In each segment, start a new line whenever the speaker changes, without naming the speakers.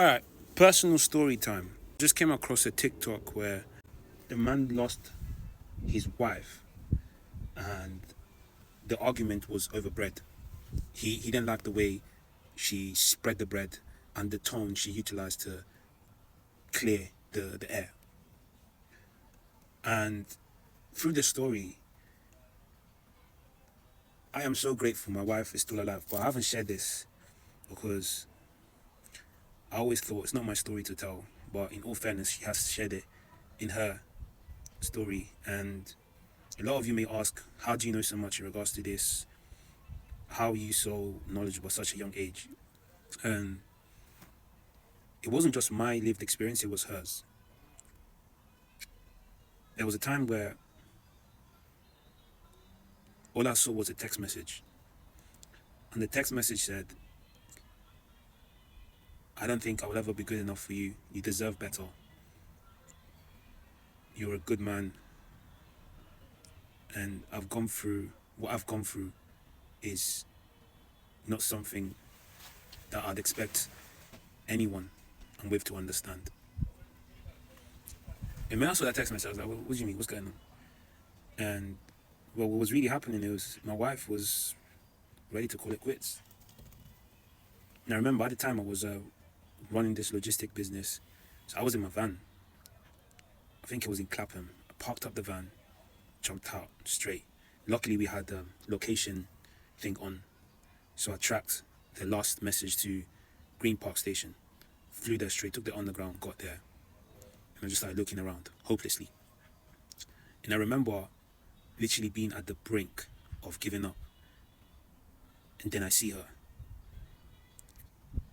All right, personal story time. Just came across a TikTok where the man lost his wife, and the argument was over bread. He didn't like the way she spread the bread and the tone she utilized to clear the air. And through the story, I am so grateful my wife is still alive, but I haven't shared this because I always thought it's not my story to tell. But in all fairness, she has shared it in her story. And a lot of you may ask, how do you know so much in regards to this? How are you so knowledgeable at such a young age? And it wasn't just my lived experience, it was hers. There was a time where all I saw was a text message. And the text message said, I don't think I will ever be good enough for you. You deserve better. You're a good man. And what I've gone through is not something that I'd expect anyone I'm with to understand. And when I saw that text message, I was like, what do you mean? What's going on? And well, what was really happening is my wife was ready to call it quits. And I remember at the time I was running this logistic business. So I was in my van. I think it was in Clapham. I parked up the van, jumped out straight. Luckily, we had the location thing on. So I tracked the last message to Green Park Station. Flew there straight, took the underground, got there. And I just started looking around, hopelessly. And I remember literally being at the brink of giving up. And then I see her.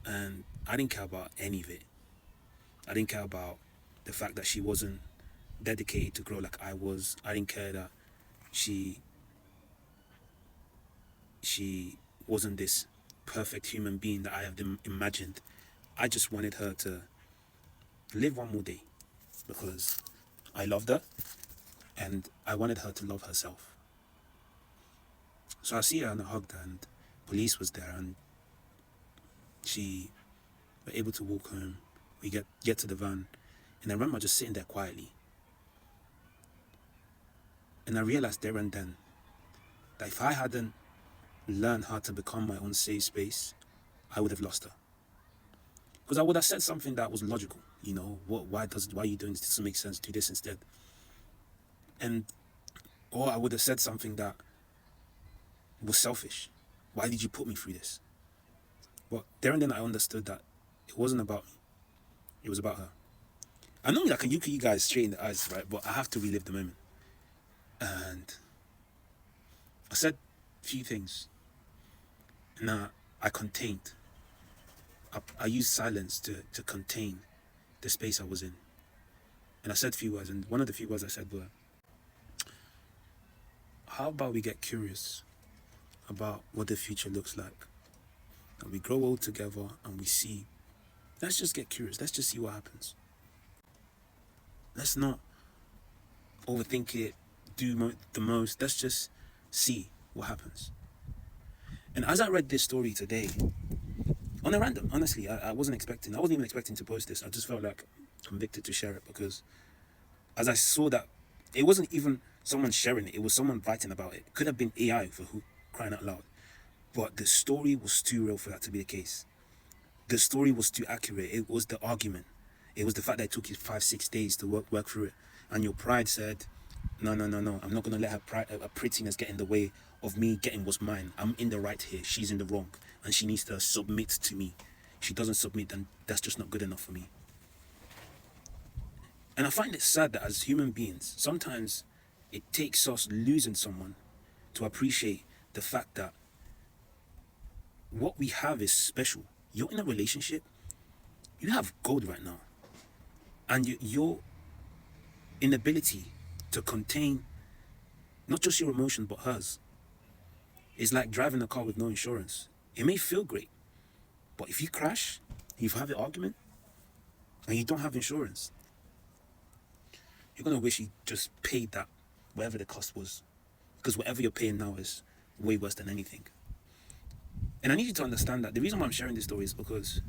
And I didn't care about any of it. I didn't care about the fact that she wasn't dedicated to grow like I was. I didn't care that she wasn't this perfect human being that I have imagined. I just wanted her to live one more day because I loved her and I wanted her to love herself. So I see her and I hugged her, and police was there, and she were able to walk home. We get to the van, and I remember just sitting there quietly. And I realized there and then that if I hadn't learned how to become my own safe space, I would have lost her. Because I would have said something that was logical. You know, why are you doing this? This doesn't make sense. Do this instead. Or I would have said something that was selfish. Why did you put me through this? But there and then I understood that it wasn't about me. It was about her. I know I can look you guys straight in the eyes, right? But I have to relive the moment. And I said a few things. And I contained. I used silence to contain the space I was in. And I said a few words, and one of the few words I said were, how about we get curious about what the future looks like? And we grow old together and we see. Let's just get curious. Let's just see what happens. Let's not overthink it, do the most. Let's just see what happens. And as I read this story today, on a random, honestly, I wasn't even expecting to post this. I just felt like convicted to share it because as I saw that, it wasn't even someone sharing it. It was someone writing about it. It could have been AI for who, crying out loud. But the story was too real for that to be the case. The story was too accurate. It was the argument. It was the fact that it took you 5-6 days to work through it. And your pride said, no. I'm not going to let her prettiness get in the way of me getting what's mine. I'm in the right here. She's in the wrong. And she needs to submit to me. If she doesn't submit, then that's just not good enough for me. And I find it sad that as human beings, sometimes it takes us losing someone to appreciate the fact that what we have is special. You're in a relationship, you have gold right now. And your inability to contain not just your emotion, but hers, is like driving a car with no insurance. It may feel great, but if you crash, you have an argument, and you don't have insurance, you're going to wish you just paid that, whatever the cost was. Because whatever you're paying now is way worse than anything. And I need you to understand that the reason why I'm sharing this story is because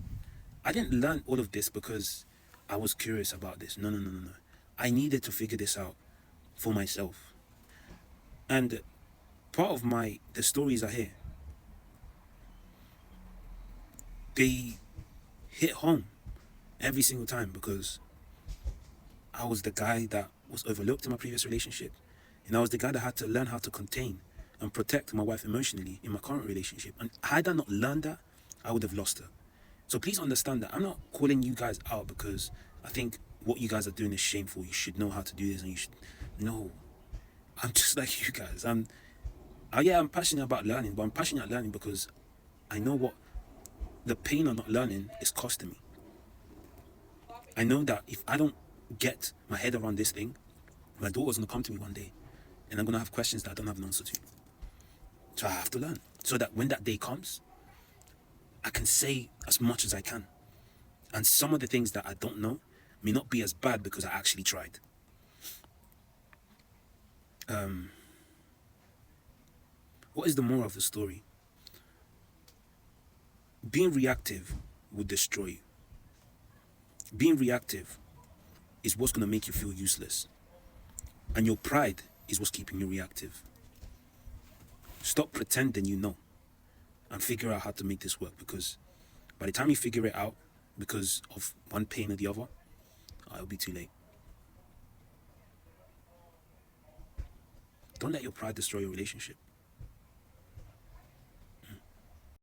I didn't learn all of this because I was curious about this. No, no, no, no, no. I needed to figure this out for myself. And part of the stories I hear, they hit home every single time because I was the guy that was overlooked in my previous relationship. And I was the guy that had to learn how to contain and protect my wife emotionally in my current relationship. And had I not learned that, I would have lost her. So please understand that I'm not calling you guys out because I think what you guys are doing is shameful. You should know how to do this and you should. No. I'm just like you guys. I'm passionate about learning, but I'm passionate about learning because I know what the pain of not learning is costing me. I know that if I don't get my head around this thing, my daughter's gonna come to me one day and I'm gonna have questions that I don't have an answer to. So I have to learn. So that when that day comes, I can say as much as I can. And some of the things that I don't know may not be as bad because I actually tried. What is the moral of the story? Being reactive will destroy you. Being reactive is what's going to make you feel useless. And your pride is what's keeping you reactive. Stop pretending you know and figure out how to make this work, because by the time you figure it out, because of one pain or the other, it'll be too late. Don't let your pride destroy your relationship.